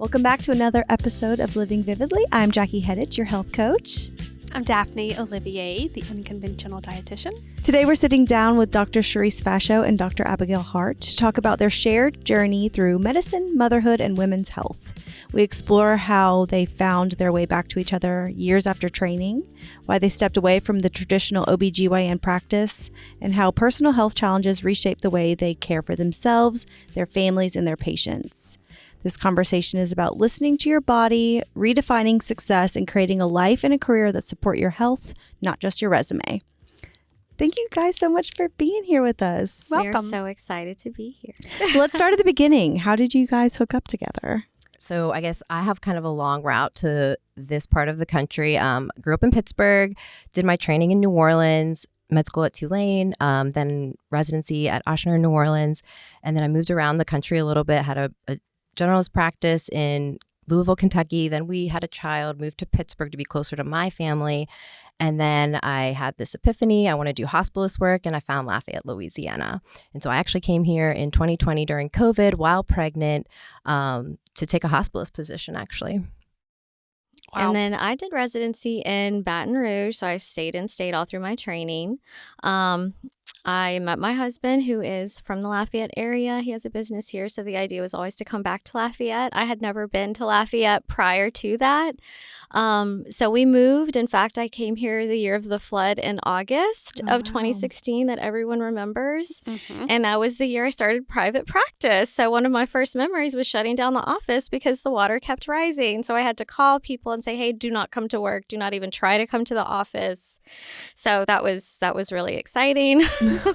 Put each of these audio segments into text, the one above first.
Welcome back to another episode of Living Vividly. I'm Jackie Heddich, your health coach. I'm Daphne Olivier, the unconventional dietitian. Today we're sitting down with Dr. Charise Fassho and Dr. Abigail Hart to talk about their shared journey through medicine, motherhood, and women's health. We explore how they found their way back to each other years after training, why they stepped away from the traditional OBGYN practice, and how personal health challenges reshape the way they care for themselves, their families, and their patients. This conversation is about listening to your body, redefining success, and creating a life and a career that support your health, not just your resume. Thank you guys so much for being here with us. Welcome. We're so excited to be here. So let's start at the beginning. How did you guys hook up together? So I guess I have kind of a long route to this part of the country. Grew up in Pittsburgh, did my training in New Orleans, med school at Tulane, then residency at Ochsner in New Orleans. And then I moved around the country a little bit, had a generalist practice in Louisville, Kentucky. Then we had a child, moved to Pittsburgh to be closer to my family. And then I had this epiphany. I want to do hospitalist work, and I found Lafayette, Louisiana. And so I actually came here in 2020 during COVID while pregnant to take a hospitalist position, actually. Wow. And then I did residency in Baton Rouge, so I stayed in state all through my training. I met my husband, who is from the Lafayette area. He has a business here, so the idea was always to come back to Lafayette. I had never been to Lafayette prior to that. So we moved. In fact, I came here the year of the flood in August of 2016 that everyone remembers. Mm-hmm. And that was the year I started private practice. So one of my first memories was shutting down the office because the water kept rising. So I had to call people and say, hey, do not come to work. Do not even try to come to the office. So that was really exciting. I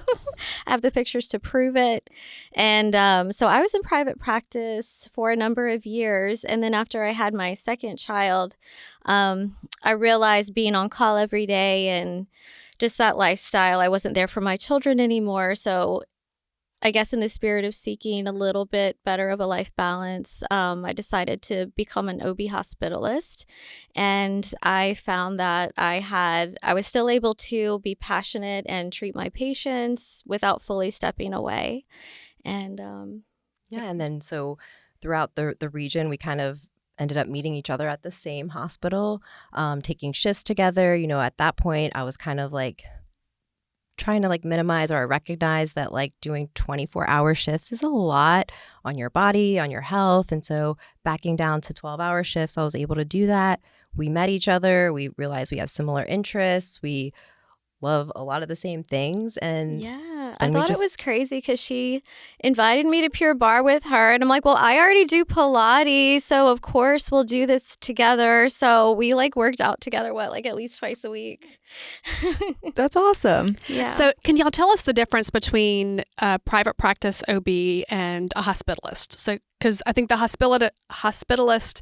have the pictures to prove it. And so I was in private practice for a number of years. And then after I had my second child, I realized being on call every day and just that lifestyle, I wasn't there for my children anymore. So I guess in the spirit of seeking a little bit better of a life balance, I decided to become an OB hospitalist. And I found that I was still able to be passionate and treat my patients without fully stepping away. And and then so throughout the region, we kind of ended up meeting each other at the same hospital, taking shifts together. You know, at that point, I was kind of like trying to minimize, or recognize that doing 24-hour shifts is a lot on your body, on your health. And so backing down to 12-hour shifts, I was able to do that. We met each other. We realized we have similar interests. We love a lot of the same things. And I thought it was crazy because she invited me to Pure Barre with her. And I'm like, well, I already do Pilates. So of course we'll do this together. So we worked out together, at least twice a week. That's awesome. Yeah. So can y'all tell us the difference between a private practice OB and a hospitalist? So, because I think the hospitalist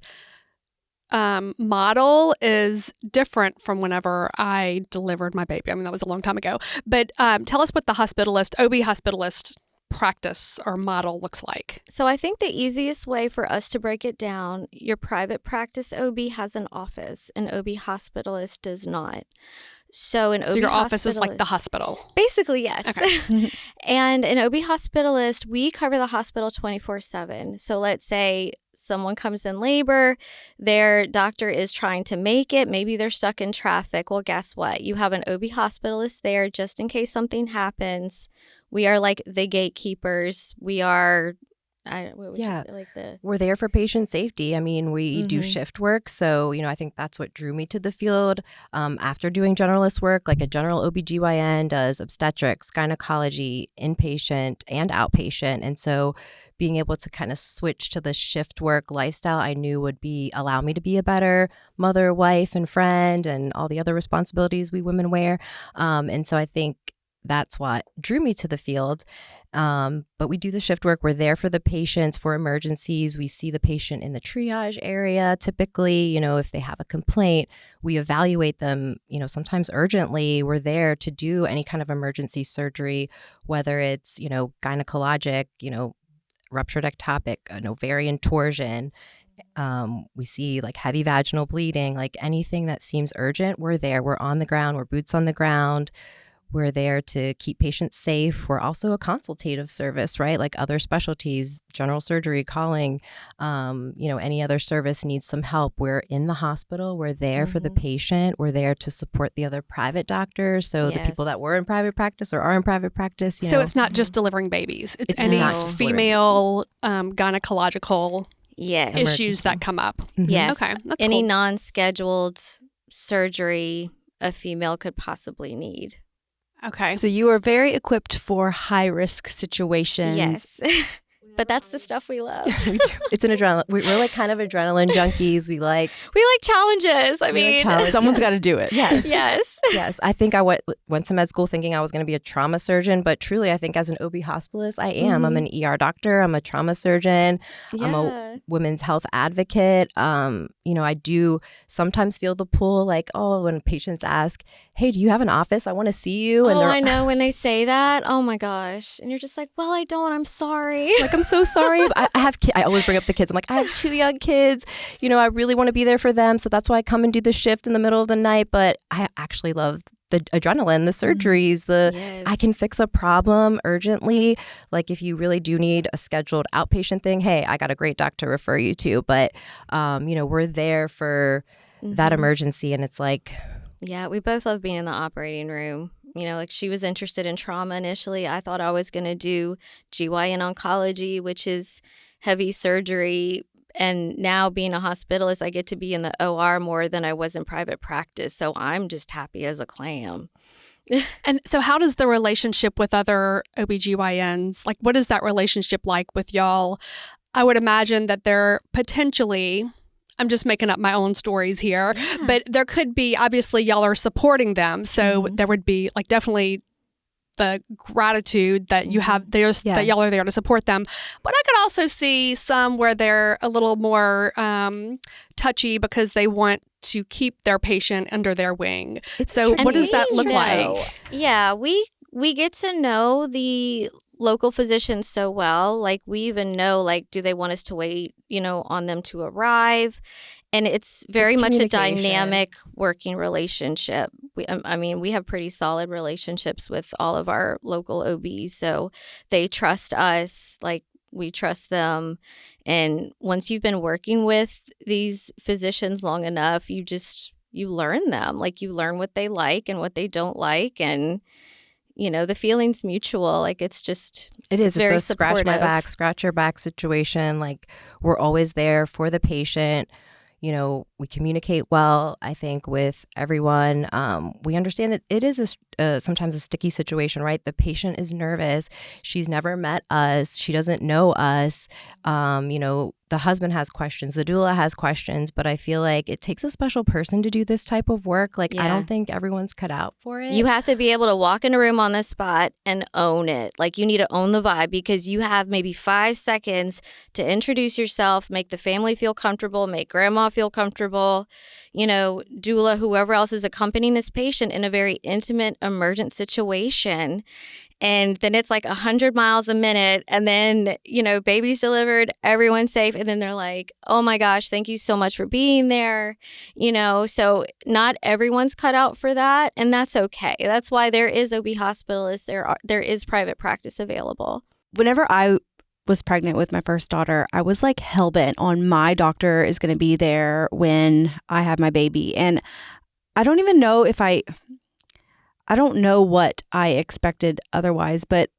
model is different from whenever I delivered my baby. I mean, that was a long time ago. But tell us what the OB hospitalist practice or model looks like. So I think the easiest way for us to break it down, your private practice OB has an office, an OB hospitalist does not. So your office is like the hospital? Basically, yes. Okay. And an OB hospitalist, we cover the hospital 24/7. So let's say someone comes in labor, their doctor is trying to make it, maybe they're stuck in traffic. Well, guess what? You have an OB hospitalist there just in case something happens. We are like the gatekeepers. We are... we're there for patient safety. I mean, we do shift work. So, I think that's what drew me to the field. After doing generalist work, like a general OBGYN does obstetrics, gynecology, inpatient and outpatient. And so being able to kind of switch to the shift work lifestyle, I knew would allow me to be a better mother, wife, and friend, and all the other responsibilities we women wear. And so I think that's what drew me to the field. But we do the shift work. We're there for the patients for emergencies. We see the patient in the triage area. Typically, if they have a complaint, we evaluate them, sometimes urgently. We're there to do any kind of emergency surgery, whether it's, gynecologic, ruptured ectopic, an ovarian torsion. We see heavy vaginal bleeding, anything that seems urgent. We're there. We're on the ground. We're boots on the ground. We're there to keep patients safe. We're also a consultative service, right? Like other specialties, general surgery, calling, any other service needs some help. We're in the hospital. We're there for the patient. We're there to support the other private doctors. So the people that were in private practice or are in private practice. So it's not just delivering babies. It's any female gynecological issues that come up. Yes. Okay. That's any cool. non-scheduled surgery a female could possibly need. Okay. So you are very equipped for high-risk situations. Yes. But that's the stuff we love. It's an adrenaline. We're like kind of adrenaline junkies. We like challenges. I mean, someone's got to do it. Yes. Yes. I think I went to med school thinking I was going to be a trauma surgeon, but truly, I think as an OB hospitalist, I am. I'm an ER doctor. I'm a trauma surgeon. I'm a women's health advocate. I do sometimes feel the pull, like, when patients ask, "Hey, do you have an office? I want to see you." And I know when they say that. Oh my gosh! And you're just like, "Well, I don't. I'm sorry." Like, I'm so sorry. I have. I always bring up the kids. I'm like, I have 2 young kids. I really want to be there for them, so that's why I come and do the shift in the middle of the night. But I actually love the adrenaline, the surgeries, I can fix a problem urgently. Like if you really do need a scheduled outpatient thing, hey, I got a great doctor to refer you to. But we're there for that emergency, and it's like, yeah, we both love being in the operating room. Like she was interested in trauma initially. I thought I was going to do GYN oncology, which is heavy surgery. And now being a hospitalist, I get to be in the OR more than I was in private practice. So I'm just happy as a clam. And so how does the relationship with other OBGYNs, like what is that relationship like with y'all? I would imagine that they're potentially, I'm just making up my own stories here, but there could be, obviously y'all are supporting them. So there would be like definitely the gratitude that you have that y'all are there to support them. But I could also see some where they're a little more touchy because they want to keep their patient under their wing. What does that look like? Yeah, we get to know the local physicians so well. Like we even know, like, do they want us to wait, on them to arrive? And it's very much a dynamic working relationship. We have pretty solid relationships with all of our local OBs. So they trust us, like we trust them. And once you've been working with these physicians long enough, you learn them. Like you learn what they like and what they don't like. And the feeling's mutual. Like it is. It's very a scratch supportive. my back, scratch your back situation. Like we're always there for the patient. We communicate well, I think, with everyone. We understand it is sometimes a sticky situation, right? The patient is nervous. She's never met us. She doesn't know us. The husband has questions. The doula has questions. But I feel like it takes a special person to do this type of work. Like, I don't think everyone's cut out for it. You have to be able to walk in a room on the spot and own it. Like, you need to own the vibe because you have maybe 5 seconds to introduce yourself, make the family feel comfortable, make grandma feel comfortable, doula, whoever else is accompanying this patient in a very intimate, emergent situation. And then it's like 100 miles a minute. And then, baby's delivered, everyone's safe. And then they're like, oh my gosh, thank you so much for being there. So not everyone's cut out for that. And that's okay. That's why there is OB Hospitalist. There is private practice available. Whenever I was pregnant with my first daughter, I was like hellbent on my doctor is going to be there when I have my baby. And I don't even know I don't know what I expected otherwise, but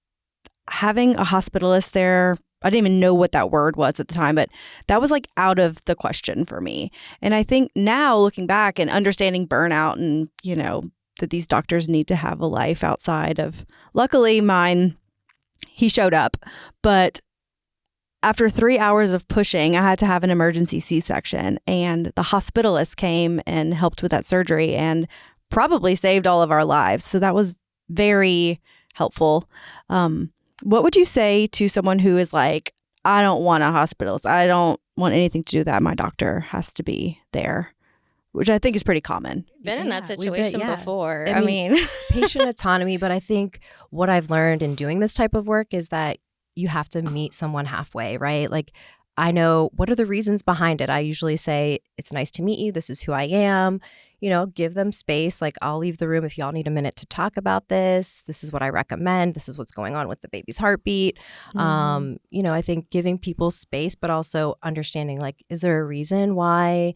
having a hospitalist there, I didn't even know what that word was at the time, but that was like out of the question for me. And I think now looking back and understanding burnout and, that these doctors need to have a life outside of, luckily mine, he showed up, but after 3 hours of pushing, I had to have an emergency C-section, and the hospitalist came and helped with that surgery and probably saved all of our lives. So that was very helpful. What would you say to someone who is like, I don't want a hospitalist. I don't want anything to do with that. My doctor has to be there, which I think is pretty common. Been in that situation before. I mean, patient autonomy. But I think what I've learned in doing this type of work is that you have to meet someone halfway, right? Like, I know what are the reasons behind it. I usually say, it's nice to meet you. This is who I am. give them space. Like, I'll leave the room if y'all need a minute to talk about this. This is what I recommend. This is what's going on with the baby's heartbeat. I think giving people space, but also understanding, like, is there a reason why,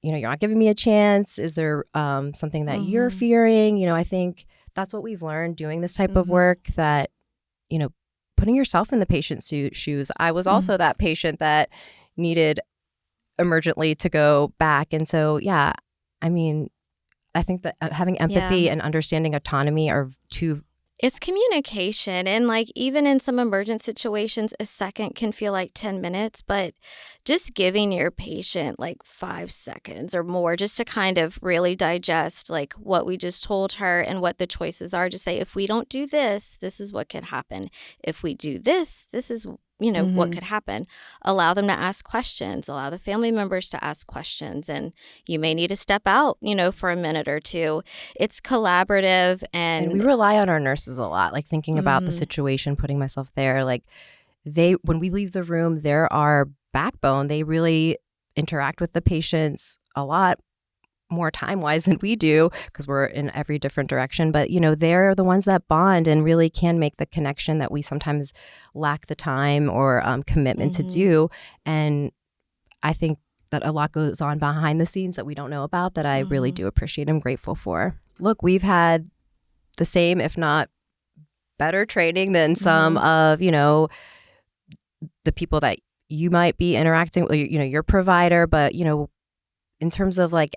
you're not giving me a chance? Is there something that you're fearing? I think that's what we've learned doing this type of work, that, putting yourself in the patient's shoes. I was also that patient that needed emergently to go back. And so, yeah, I mean, I think that having empathy and understanding autonomy are two. It's communication. And like, even in some emergent situations, a second can feel like 10 minutes, but just giving your patient like 5 seconds or more just to kind of really digest like what we just told her and what the choices are. Just say, if we don't do this, this is what could happen. If we do this, this is what could happen. Allow them to ask questions, allow the family members to ask questions. And you may need to step out, for a minute or two. It's collaborative. And we rely on our nurses a lot, like thinking about the situation, putting myself there. Like, when we leave the room, they're our backbone. They really interact with the patients a lot more time-wise than we do, because we're in every different direction. But, they're the ones that bond and really can make the connection that we sometimes lack the time or commitment to do. And I think that a lot goes on behind the scenes that we don't know about, that I really do appreciate. I'm grateful for. Look, we've had the same, if not better training than some of, the people that you might be interacting with, your provider. But, in terms of like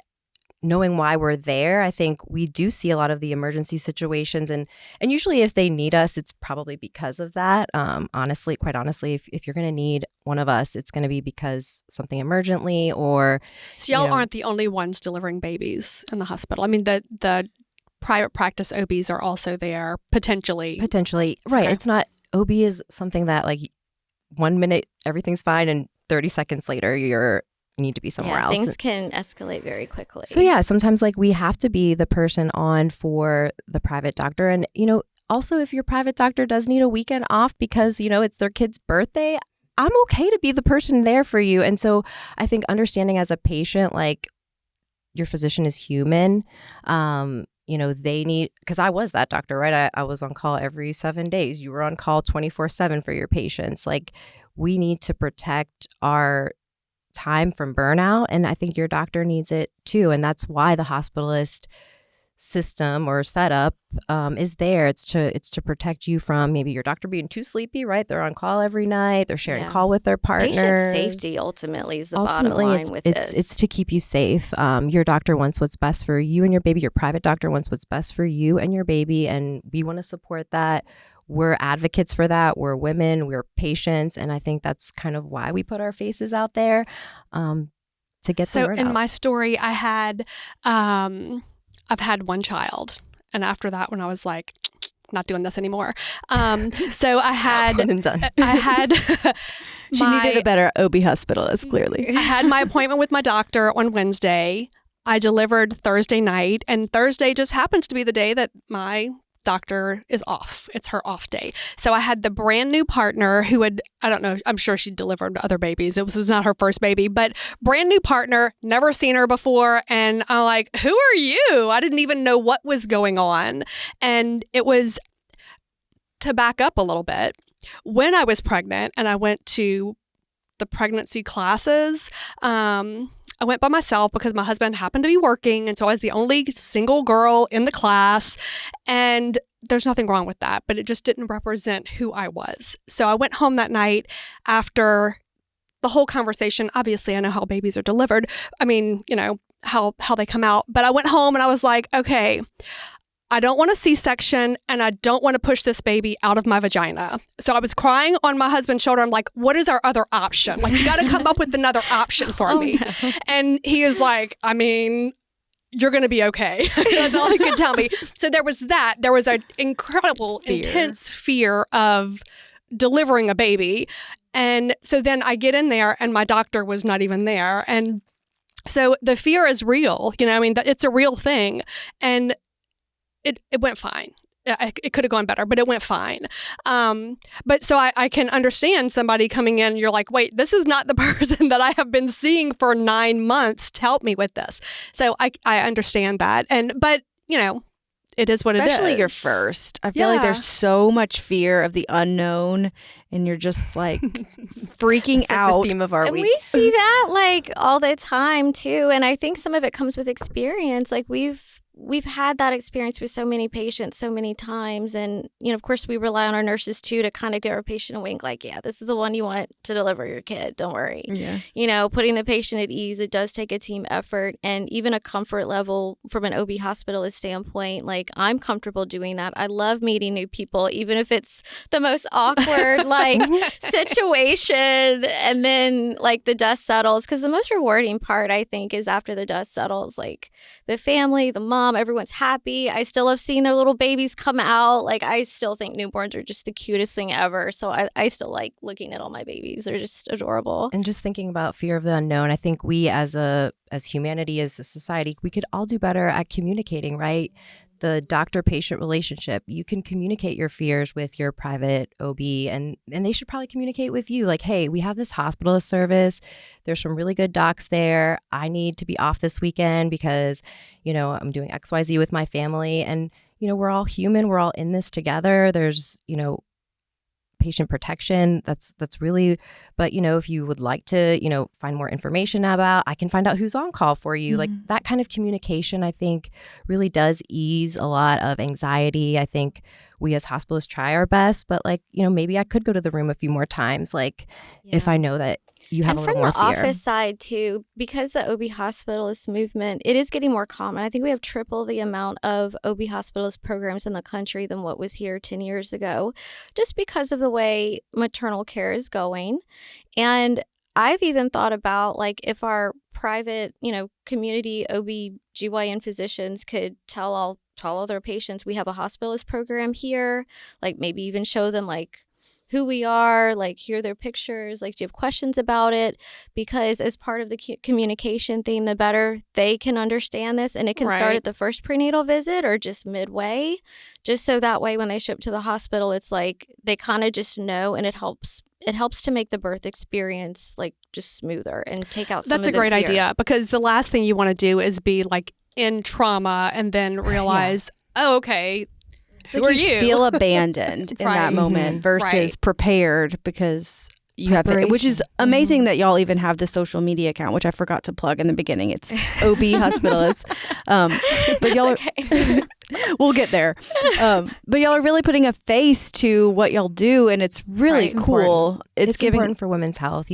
knowing why we're there, I think we do see a lot of the emergency situations, and usually if they need us, it's probably because of that. Quite honestly, if you're going to need one of us, it's going to be because something emergently, or so y'all aren't the only ones delivering babies in the hospital. I mean, the private practice OBs are also there potentially. Right. Okay. It's not, OB is something that like 1 minute everything's fine and 30 seconds later you need to be somewhere else. Things can escalate very quickly. So yeah, sometimes like we have to be the person on for the private doctor. And, also if your private doctor does need a weekend off because, it's their kid's birthday, I'm okay to be the person there for you. And so I think understanding as a patient, like, your physician is human. They need, because I was that doctor, right? I was on call every 7 days. You were on call 24/7 for your patients. Like, we need to protect our time from burnout, and I think your doctor needs it too. And that's why the hospitalist system or setup is there. It's to protect you from maybe your doctor being too sleepy, right? They're on call every night. They're sharing call with their partners. Patient safety ultimately is the bottom line with this. It's to keep you safe. Your doctor wants what's best for you and your baby. Your private doctor wants what's best for you and your baby, and we want to support that. We're advocates for that. We're women. We're patients. And I think that's kind of why we put our faces out there to get the word out. So in my story, I've had one child. And after that, when I was like, not doing this anymore. So I had... One and done. I had... She needed a better OB hospitalist, clearly. I had my appointment with my doctor on Wednesday. I delivered Thursday night. And Thursday just happens to be the day that my doctor is off. It's her off day. So I had the brand new partner who had, I don't know, I'm sure she delivered other babies. It was not her first baby, but brand new partner, never seen her before. And I'm like, who are you? I didn't even know what was going on. And it was, to back up a little bit, when I was pregnant and I went to the pregnancy classes, I went by myself because my husband happened to be working. And so I was the only single girl in the class. And there's nothing wrong with that, but it just didn't represent who I was. So I went home that night after the whole conversation. Obviously, I know how babies are delivered. I mean, how they come out. But I went home and I was like, okay, I don't want a C-section and I don't want to push this baby out of my vagina. So I was crying on my husband's shoulder. I'm like, what is our other option? Like, you got to come up with another option for me. No. And he is like, I mean, you're going to be okay. That's all he could tell me. So there was that. There was an incredible, intense fear of delivering a baby. And so then I get in there and my doctor was not even there. And so the fear is real. I mean, it's a real thing. And it went fine. it could have gone better, but it went fine. But so I can understand somebody coming in, you're like, wait, this is not the person that I have been seeing for 9 months to help me with this. So I understand that. But it is what it is. Especially your first. I feel like there's so much fear of the unknown, and you're just like freaking out. The theme of our and week. We see that like all the time too. And I think some of it comes with experience. Like we've had that experience with so many patients so many times. And, of course, we rely on our nurses, too, to kind of give our patient a wink like, yeah, this is the one you want to deliver your kid. Don't worry. Yeah. Putting the patient at ease, it does take a team effort and even a comfort level from an OB hospitalist standpoint. Like, I'm comfortable doing that. I love meeting new people, even if it's the most awkward, situation. And then, the dust settles. Because the most rewarding part, I think, is after the dust settles, the family, the mom, everyone's happy. I still love seeing their little babies come out. I still think newborns are just the cutest thing ever. So I still like looking at all my babies. They're just adorable. And just thinking about fear of the unknown, I think we as humanity, as a society, we could all do better at communicating, right? The doctor-patient relationship, you can communicate your fears with your private OB, and they should probably communicate with you. Like, hey, we have this hospitalist service. There's some really good docs there. I need to be off this weekend because, I'm doing XYZ with my family. And, we're all human. We're all in this together. There's, patient protection. That's really, but if you would like to, find more information about, I can find out who's on call for you. Mm-hmm. That kind of communication, I think, really does ease a lot of anxiety. I think we as hospitalists try our best, but maybe I could go to the room a few more times, if I know that you have a little more fear. And from the office side too, because the OB hospitalist movement, it is getting more common. I think we have triple the amount of OB hospitalist programs in the country than what was here 10 years ago, just because of the way maternal care is going. And I've even thought about if our private, community OB/GYN physicians could tell all their patients we have a hospitalist program here, maybe even show them who we are, hear their pictures, do you have questions about it? Because as part of the communication theme, the better they can understand this. And it can start at the first prenatal visit or just midway, just so that way when they show up to the hospital, it's they kind of just know, and it helps to make the birth experience just smoother and take out some of the fear. That's a great idea, because the last thing you want to do is be in trauma and then realize, oh, okay, who are you? Feel abandoned in that moment versus prepared, because you have it, which is amazing that y'all even have the social media account, which I forgot to plug in the beginning. It's OB Hospitalist. But y'all are, we'll get there. But y'all are really putting a face to what y'all do, and it's really cool. It's important for women's health,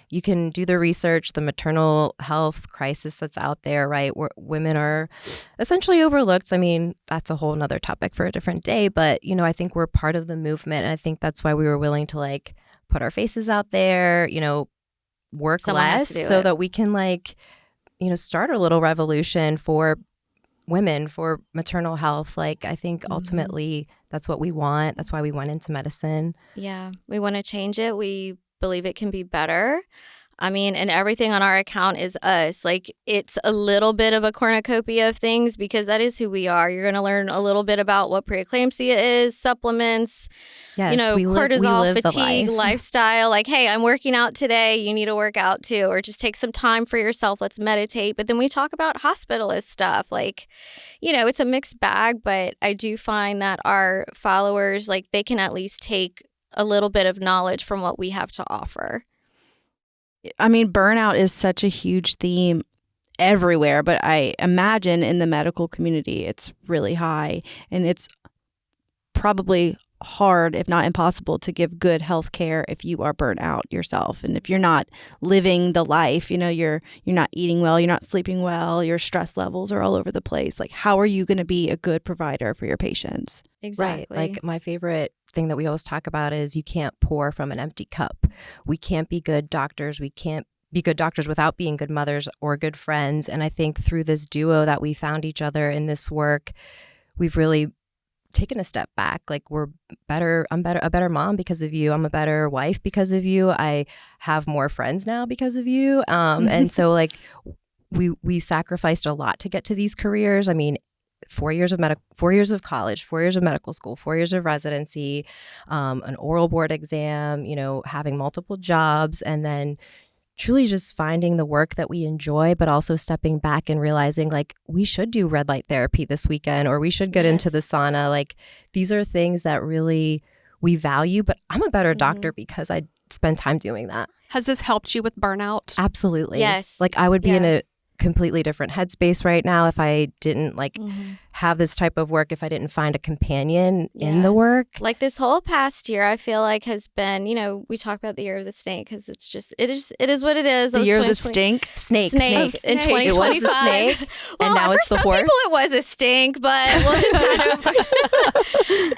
You can do the research, the maternal health crisis that's out there, right? Where women are essentially overlooked. I mean, that's a whole nother topic for a different day. But, I think we're part of the movement. And I think that's why we were willing to put our faces out there, work less so that we can start a little revolution for women, for maternal health. I think ultimately that's what we want. That's why we went into medicine. Yeah, we want to change it. We believe it can be better. I mean, and everything on our account is us. It's a little bit of a cornucopia of things because that is who we are. You're going to learn a little bit about what preeclampsia is, supplements, cortisol, fatigue, lifestyle. Hey, I'm working out today. You need to work out too. Or just take some time for yourself. Let's meditate. But then we talk about hospitalist stuff. It's a mixed bag. But I do find that our followers, they can at least take a little bit of knowledge from what we have to offer. I mean, burnout is such a huge theme everywhere, but I imagine in the medical community, it's really high, and it's probably hard, if not impossible, to give good health care if you are burnt out yourself. And if you're not living the life, you're not eating well, you're not sleeping well, your stress levels are all over the place. How are you going to be a good provider for your patients? Exactly. Right. My favorite thing that we always talk about is you can't pour from an empty cup. We can't be good doctors. We can't be good doctors without being good mothers or good friends. And I think through this duo that we found each other in this work, we've really taken a step back. We're better. I'm a better mom because of you. I'm a better wife because of you. I have more friends now because of you. And so we sacrificed a lot to get to these careers. I mean, 4 years of college, 4 years of medical school, 4 years of residency, an oral board exam, having multiple jobs, and then truly just finding the work that we enjoy, but also stepping back and realizing like we should do red light therapy this weekend, or we should get into the sauna. Like these are things that really we value, but I'm a better doctor because I spend time doing that. Has this helped you with burnout? Absolutely. Yes. Like I would be in a completely different headspace right now if I didn't have this type of work, if I didn't find a companion in the work. Like this whole past year, I feel like has been, we talk about the year of the snake because it is what it is. The year of the stink? Snake in 2025. It was the snake, and now it's the horse. For some people it was a stink, but we'll just kind of,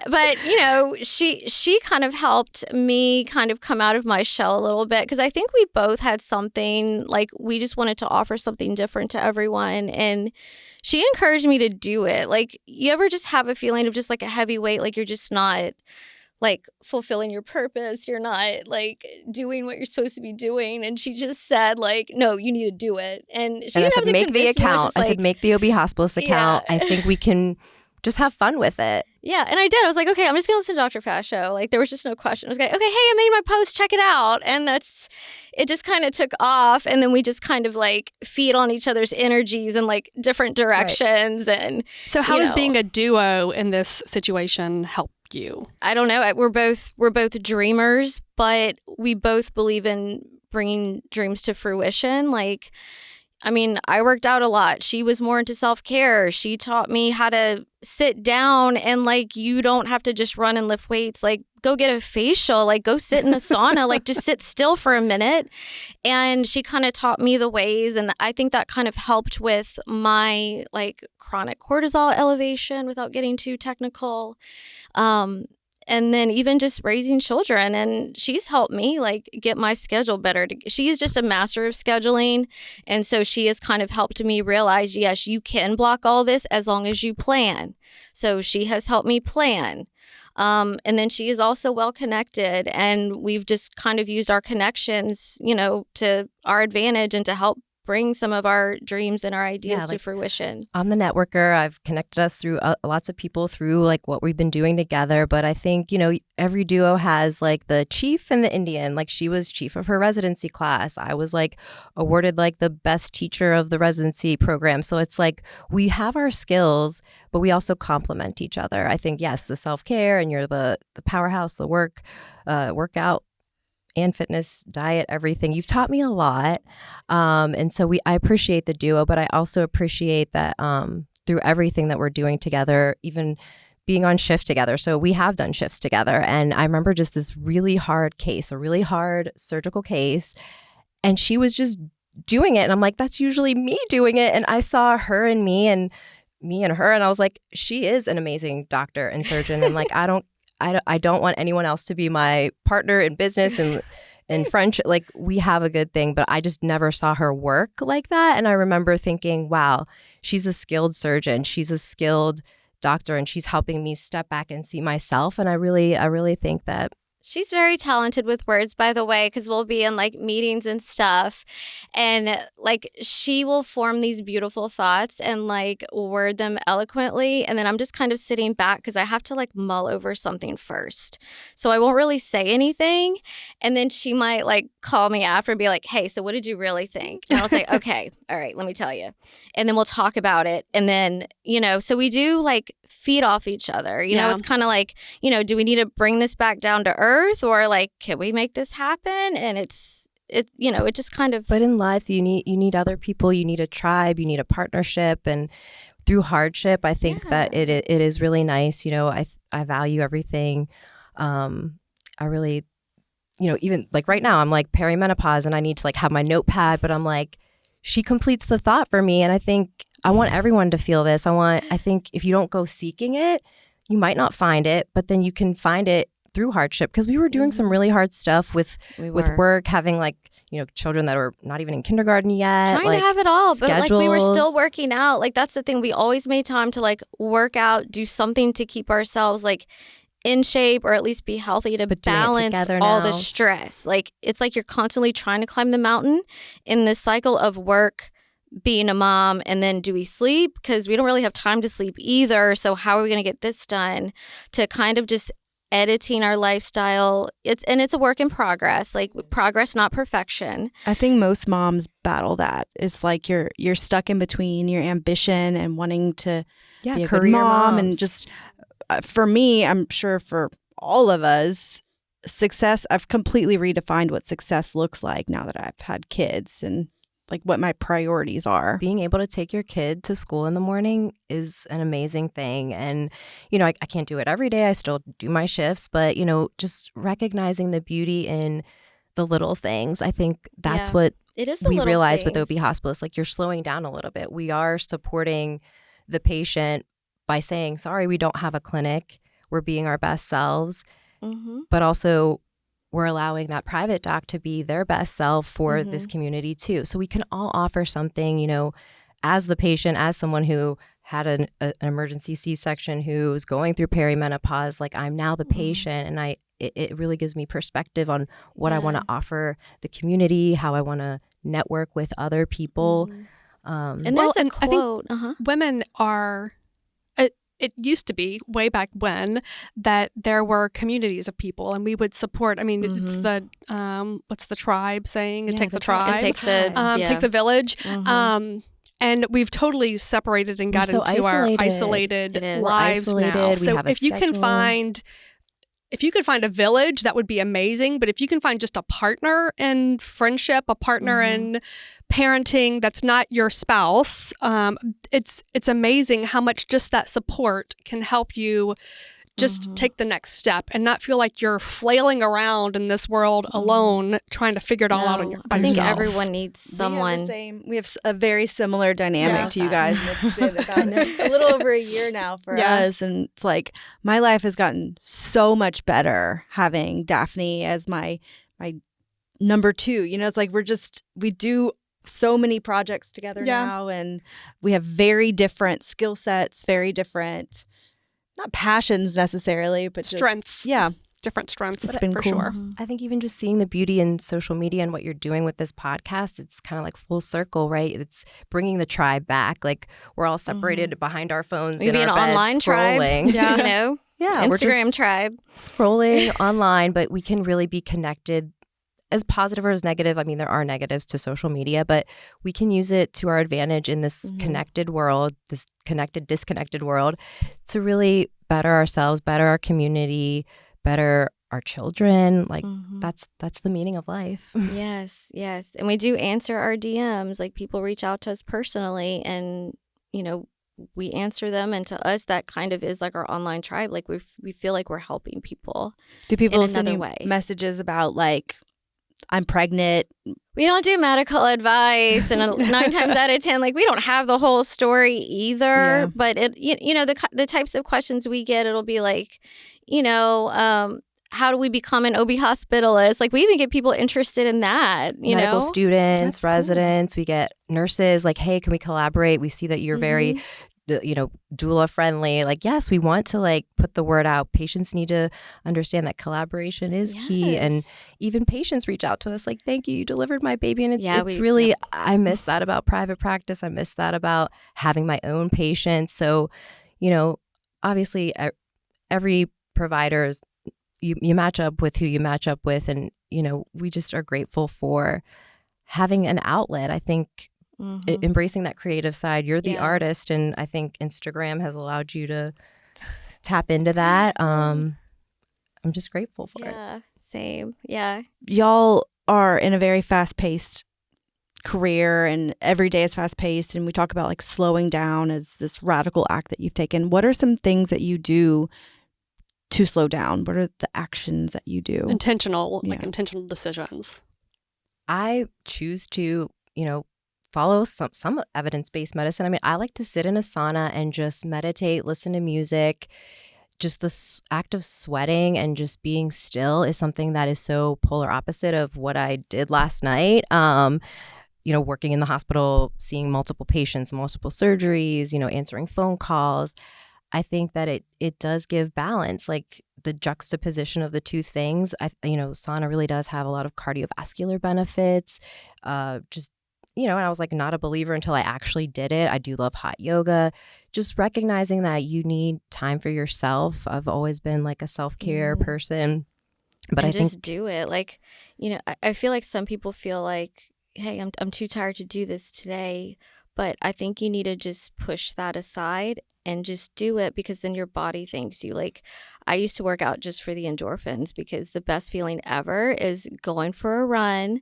but she kind of helped me kind of come out of my shell a little bit because I think we both had something, like we just wanted to offer something different to everyone, and she encouraged me to do it. Like, you ever just have a feeling of just like a heavy weight, like you're just not like fulfilling your purpose, you're not like doing what you're supposed to be doing, and she just said like, no, you need to do it. And she I said, make the account. I said, make the OB Hospitalist account. I think we can just have fun with it. Yeah, and I did. I was like, okay, I'm just going to listen to Dr. Fassho. Like, there was just no question. I was like, okay, hey, I made my post, check it out. And it just kind of took off. And then we just kind of like feed on each other's energies in like different directions. Right. And so how does being a duo in this situation help you? I don't know. We're both dreamers, but we both believe in bringing dreams to fruition. Like, I mean, I worked out a lot. She was more into self-care. She taught me how to sit down and like, you don't have to just run and lift weights. Like, go get a facial, like go sit in a sauna, like just sit still for a minute. And she kind of taught me the ways. And I think that kind of helped with my like chronic cortisol elevation without getting too technical. And then even just raising children. And she's helped me like get my schedule better. She is just a master of scheduling. And so she has kind of helped me realize, yes, you can block all this as long as you plan. So she has helped me plan. And then she is also well connected. And we've just kind of used our connections, to our advantage and to help bring some of our dreams and our ideas to fruition. I'm the networker. I've connected us through lots of people through like what we've been doing together. But I think, every duo has like the chief and the Indian. Like she was chief of her residency class. I was like awarded like the best teacher of the residency program. So it's like we have our skills, but we also complement each other. I think, yes, the self-care and you're the powerhouse, the workout, and fitness, diet, everything. You've taught me a lot. And so I appreciate the duo, but I also appreciate that through everything that we're doing together, even being on shift together. So we have done shifts together. And I remember just this really hard case, a really hard surgical case. And she was just doing it. And I'm like, that's usually me doing it. And I saw her and me and her. And I was like, she is an amazing doctor and surgeon. And like, I don't want anyone else to be my partner in business and friendship. Like we have a good thing, but I just never saw her work like that. And I remember thinking, wow, she's a skilled surgeon. She's a skilled doctor, and she's helping me step back and see myself. And I really think that she's very talented with words, by the way, because we'll be in like meetings and stuff. And like she will form these beautiful thoughts and like word them eloquently. And then I'm just kind of sitting back because I have to like mull over something first. So I won't really say anything. And then she might like call me after and be like, hey, so what did you really think? And I'll say, okay, all right, let me tell you. And then we'll talk about it. And then, so we do like feed off each other. It's kind of like, do we need to bring this back down to earth, or like, can we make this happen? And it just kind of. But in life, you need other people. You need a tribe. You need a partnership. And through hardship, I think that it is really nice. I value everything. I really, even like right now, I'm like perimenopause, and I need to like have my notepad. But I'm like, she completes the thought for me, and I think I want everyone to feel this. I think if you don't go seeking it, you might not find it, but then you can find it through hardship, because we were doing some really hard stuff with work, having like, children that are not even in kindergarten yet. Trying to have it all, schedules. But like we were still working out. Like that's the thing. We always made time to like work out, do something to keep ourselves like in shape, or at least be healthy, to balance all the stress. Like it's like you're constantly trying to climb the mountain in this cycle of work, being a mom, and then do we sleep? Because we don't really have time to sleep either. So how are we going to get this done? To kind of just editing our lifestyle. It's a work in progress, like progress, not perfection. I think most moms battle that. It's like you're stuck in between your ambition and wanting to be a career good mom. moms. And just for me, I'm sure for all of us, success, I've completely redefined what success looks like now that I've had kids and like what my priorities are. Being able to take your kid to school in the morning is an amazing thing. And, I can't do it every day. I still do my shifts, but, just recognizing the beauty in the little things. I think that's what it is we realize with OB Hospitalist. Like, you're slowing down a little bit. We are supporting the patient by saying, sorry, we don't have a clinic. We're being our best selves. Mm-hmm. But also we're allowing that private doc to be their best self for this community too. So we can all offer something, as the patient, as someone who had an emergency C-section, who's going through perimenopause, like I'm now the patient, and it really gives me perspective on what I want to offer the community, how I want to network with other people. And there's a quote. I think women are... It used to be way back when that there were communities of people and we would support. I mean, it's the what's the tribe saying? It takes a tribe. It takes a village. And we've totally separated and got into our isolated lives now. So if you can find a village, that would be amazing. But if you can find just a partner in friendship, a partner in parenting that's not your spouse, it's amazing how much just that support can help you just take the next step and not feel like you're flailing around in this world alone trying to figure it all out by I think yourself. Everyone needs someone. We have a very similar dynamic to you guys. It's been about a little over a year now for us. And it's like my life has gotten so much better having Daphne as my number two. It's like we do so many projects together now, and we have very different skill sets, very different, not passions necessarily, but strengths. Different strengths. It's been for cool. Sure. I think even just seeing the beauty in social media and what you're doing with this podcast, it's kind of like full circle, right? It's bringing the tribe back. Like we're all separated behind our phones. Maybe in our an beds, online scrolling. tribe. We're Instagram just tribe. Scrolling online, but we can really be connected. As positive or as negative, I mean, there are negatives to social media, but we can use it to our advantage in this connected world, this connected, disconnected world, to really better ourselves, better our community, better our children. Like that's the meaning of life. Yes. And we do answer our DMs. Like people reach out to us personally and, we answer them. And to us, that kind of is like our online tribe. Like we feel like we're helping people. Do people in send another you way. Messages about like, I'm pregnant? We don't do medical advice, and 9 times out of 10, like we don't have the whole story either. Yeah. But the types of questions we get, it'll be like, how do we become an OB hospitalist? Like we even get people interested in that. Medical students, That's residents, we get nurses. Like, hey, can we collaborate? We see that you're very doula friendly. Like, yes, we want to like put the word out. Patients need to understand that collaboration is key. And even patients reach out to us like, thank you, you delivered my baby. And it's really, I miss that about private practice. I miss that about having my own patients. So, obviously every provider's, you match up with who you match up with. And, we just are grateful for having an outlet. I think embracing that creative side. You're the artist, and I think Instagram has allowed you to tap into that. I'm just grateful for it. Yeah, same. Yeah. Y'all are in a very fast-paced career, and every day is fast-paced, and we talk about like slowing down as this radical act that you've taken. What are some things that you do to slow down? What are the actions that you do? Intentional decisions. I choose to, follow some evidence-based medicine. I mean, I like to sit in a sauna and just meditate, listen to music. Just the act of sweating and just being still is something that is so polar opposite of what I did last night. Working in the hospital, seeing multiple patients, multiple surgeries, answering phone calls. I think that it does give balance, like the juxtaposition of the two things. Sauna really does have a lot of cardiovascular benefits. and I was like not a believer until I actually did it. I do love hot yoga. Just recognizing that you need time for yourself. I've always been like a self-care person. But I just do it. Like, I feel like some people feel like, hey, I'm too tired to do this today. But I think you need to just push that aside and just do it, because then your body thanks you. Like, I used to work out just for the endorphins, because the best feeling ever is going for a run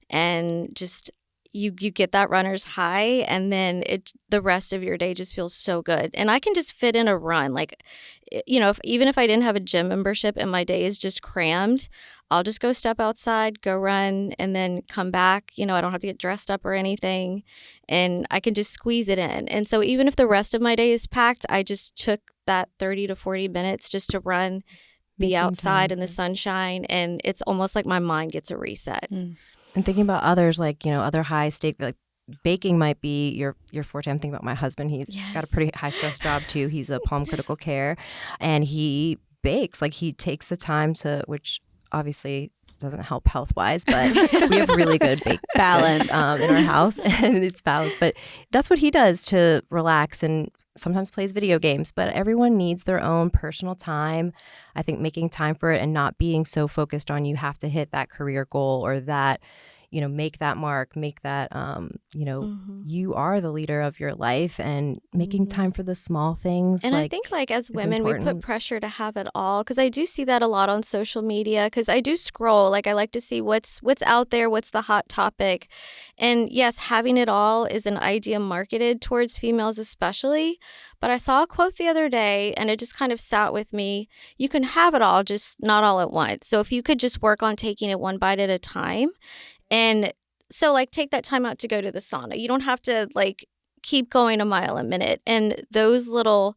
and just you get that runner's high, and then the rest of your day just feels so good. And I can just fit in a run. Like, even if I didn't have a gym membership and my day is just crammed, I'll just go step outside, go run, and then come back. I don't have to get dressed up or anything, and I can just squeeze it in. And so even if the rest of my day is packed, I just took that 30 to 40 minutes just to run, be outside in the sunshine, and it's almost like my mind gets a reset. And thinking about others, like, other high stake, like baking might be your forte. I'm thinking about my husband. He's got a pretty high stress job too. He's a palm critical care, and he bakes. Like, he takes the time to, which obviously doesn't help health wise, but we have really good bake balance in our house, and it's balanced. But that's what he does to relax, and sometimes plays video games. But everyone needs their own personal time. I think making time for it and not being so focused on you have to hit that career goal or that, make that mark, make that, you are the leader of your life, and making time for the small things. And I think as women, we put pressure to have it all, because I do see that a lot on social media, because I do scroll. Like, I like to see what's out there, what's the hot topic. And yes, having it all is an idea marketed towards females especially. But I saw a quote the other day, and it just kind of sat with me. You can have it all, just not all at once. So if you could just work on taking it one bite at a time. And so, like, take that time out to go to the sauna. You don't have to, like, keep going a mile a minute. And those little,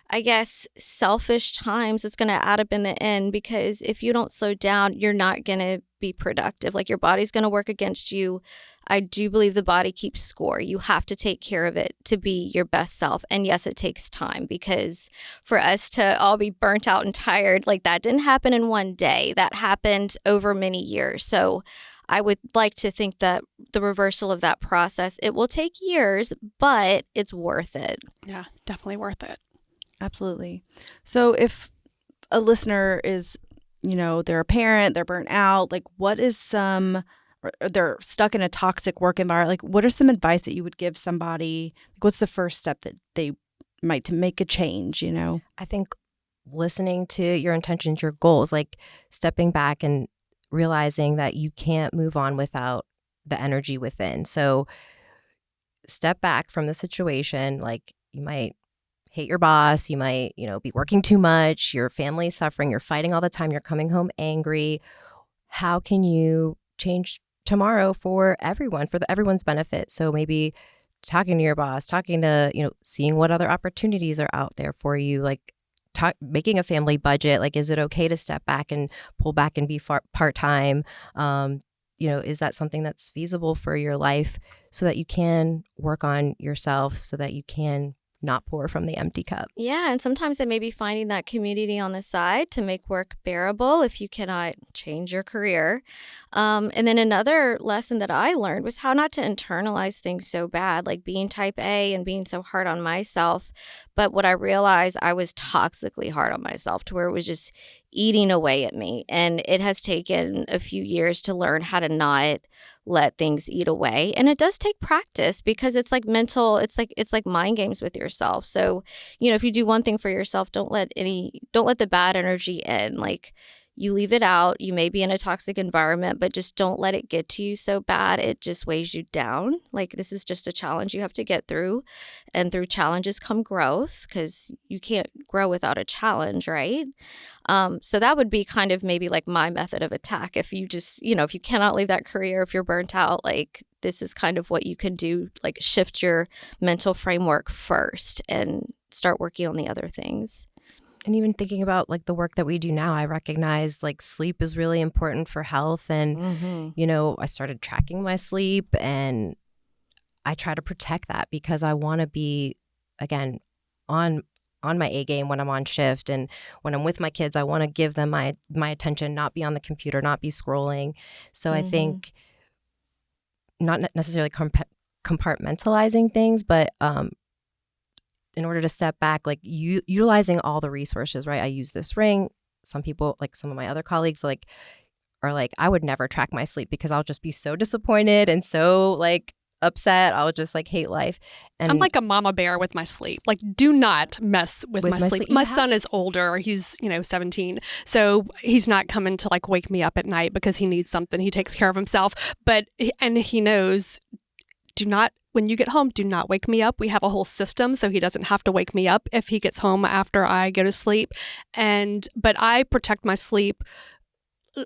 I guess, selfish times, it's going to add up in the end, because if you don't slow down, you're not going to be productive. Like, your body's going to work against you. I do believe the body keeps score. You have to take care of it to be your best self. And yes, it takes time, because for us to all be burnt out and tired, like, that didn't happen in one day. That happened over many years. So I would like to think that the reversal of that process, it will take years, but it's worth it. Yeah, definitely worth it. Absolutely. So if a listener is, they're a parent, they're burnt out, like, what is they're stuck in a toxic work environment, like, what are some advice that you would give somebody? Like, what's the first step that they might to make a change, I think listening to your intentions, your goals, like stepping back and realizing that you can't move on without the energy within. So step back from the situation. Like, you might hate your boss, you might, be working too much, your family's suffering, you're fighting all the time, you're coming home angry. How can you change tomorrow for everyone, for everyone's benefit? So maybe talking to your boss, talking to, seeing what other opportunities are out there for you, like making a family budget. Like, is it okay to step back and pull back and be part-time? Is that something that's feasible for your life, so that you can work on yourself, so that you can not pour from the empty cup? Yeah, and sometimes it may be finding that community on the side to make work bearable if you cannot change your career. And then another lesson that I learned was how not to internalize things so bad, like being type A and being so hard on myself. But what I realized, I was toxically hard on myself, to where it was just eating away at me. And it has taken a few years to learn how to not let things eat away. And it does take practice, because it's like mental, it's like mind games with yourself. So, if you do one thing for yourself, don't let the bad energy in. Like, you leave it out. You may be in a toxic environment, but just don't let it get to you so bad it just weighs you down. Like, this is just a challenge you have to get through. And through challenges come growth, because you can't grow without a challenge, right? So that would be kind of maybe like my method of attack. If you just, if you cannot leave that career, if you're burnt out, like, this is kind of what you can do. Like, shift your mental framework first and start working on the other things. And even thinking about, like, the work that we do now, I recognize, like, sleep is really important for health. And, I started tracking my sleep, and I try to protect that, because I want to be, again, on my A game when I'm on shift. And when I'm with my kids, I want to give them my attention, not be on the computer, not be scrolling. So I think not necessarily compartmentalizing things, but in order to step back, like utilizing all the resources, right? I use this ring. Some people, like some of my other colleagues, like are like, I would never track my sleep because I'll just be so disappointed and so like upset. I'll just like hate life. And I'm like a mama bear with my sleep. Like, do not mess with my sleep. My son is older. He's, 17. So he's not coming to like wake me up at night because he needs something. He takes care of himself. And he knows, when you get home, do not wake me up. We have a whole system so he doesn't have to wake me up if he gets home after I go to sleep. But I protect my sleep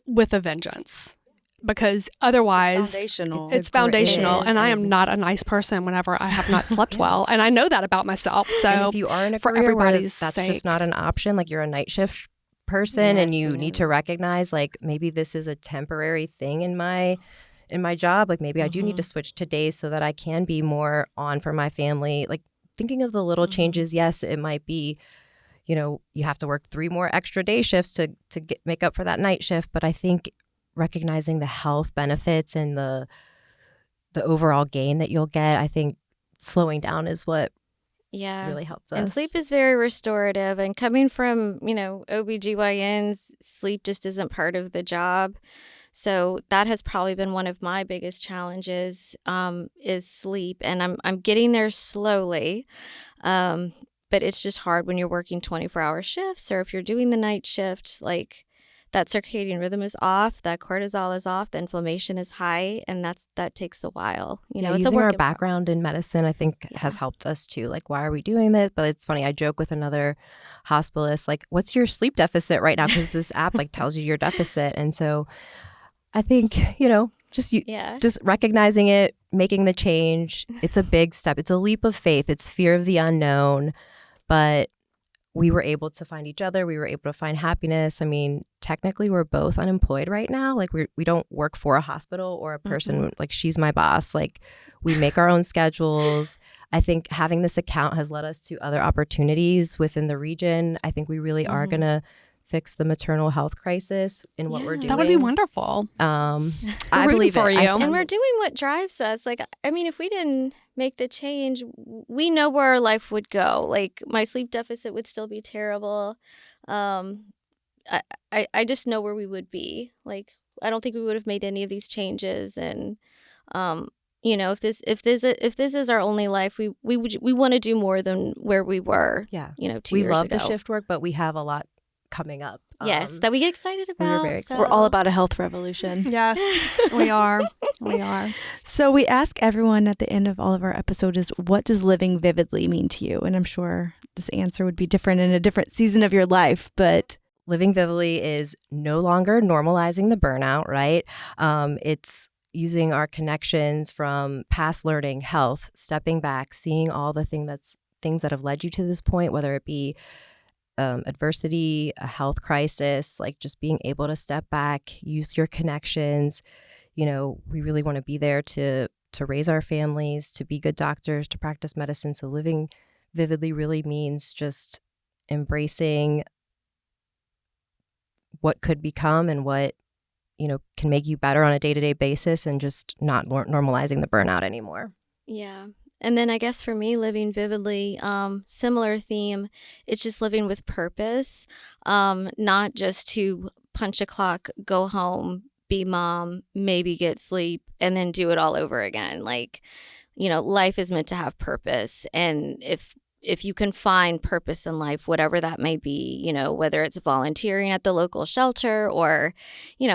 with a vengeance. Because otherwise, it's foundational. And I am not a nice person whenever I have not slept well. And I know that about myself. So and if you are in a for career everybody's where that's sake, just not an option, like you're a night shift person and you need to recognize like maybe this is a temporary thing in my job. Like maybe I do need to switch to days so that I can be more on for my family. Like thinking of the little changes, yes, it might be, you have to work 3 more extra day shifts to make up for that night shift. But I think recognizing the health benefits and the overall gain that you'll get, I think slowing down is what really helps us. And sleep is very restorative. And coming from, OBGYNs, sleep just isn't part of the job. So that has probably been one of my biggest challenges, is sleep. And I'm getting there slowly. But it's just hard when you're working 24-hour shifts, or if you're doing the night shift, like that circadian rhythm is off, that cortisol is off, the inflammation is high, and that takes a while. It's using our background in medicine, I think, has helped us too. Like, why are we doing this? But it's funny. I joke with another hospitalist, like, what's your sleep deficit right now? Because this app like tells you your deficit, and so I think just recognizing it, making the change. It's a big step. It's a leap of faith. It's fear of the unknown, but we were able to find each other. We were able to find happiness. I mean, technically, we're both unemployed right now. Like, we don't work for a hospital or a person. Like, she's my boss. Like, we make our own schedules. I think having this account has led us to other opportunities within the region. I think we really are going to fix the maternal health crisis in what we're doing. That would be wonderful. I believe for it. you. And we're doing what drives us. Like, I mean, if we didn't make the change, we know where our life would go. Like, my sleep deficit would still be terrible. I just know where we would be. Like, I don't think we would have made any of these changes. And if this is our only life, we want to do more than where we were. 2 years ago. We love the shift work, but we have a lot coming up. Yes, that we get excited about. We're all about a health revolution. Yes, we are. We are. So we ask everyone at the end of all of our episodes, what does living vividly mean to you? And I'm sure this answer would be different in a different season of your life, but living vividly is no longer normalizing the burnout, right? It's using our connections from past learning, health, stepping back, seeing all the things that have led you to this point, whether it be adversity, a health crisis, like just being able to step back, use your connections. We really want to be there to raise our families, to be good doctors, to practice medicine. So living vividly really means just embracing what could become and what, can make you better on a day-to-day basis, and just not normalizing the burnout anymore. Yeah. And then I guess for me, living vividly, similar theme, it's just living with purpose, not just to punch a clock, go home, be mom, maybe get sleep, and then do it all over again. Like, life is meant to have purpose. And if you can find purpose in life, whatever that may be, whether it's volunteering at the local shelter or,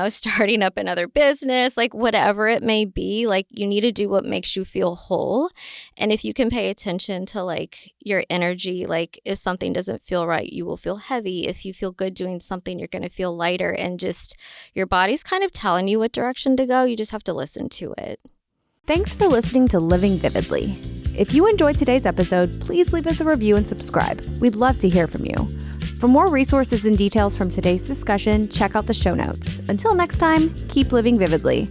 starting up another business, like whatever it may be, like you need to do what makes you feel whole. And if you can pay attention to like your energy, like if something doesn't feel right, you will feel heavy. If you feel good doing something, you're going to feel lighter, and just your body's kind of telling you what direction to go. You just have to listen to it. Thanks for listening to Living Vividly. If you enjoyed today's episode, please leave us a review and subscribe. We'd love to hear from you. For more resources and details from today's discussion, check out the show notes. Until next time, keep living vividly.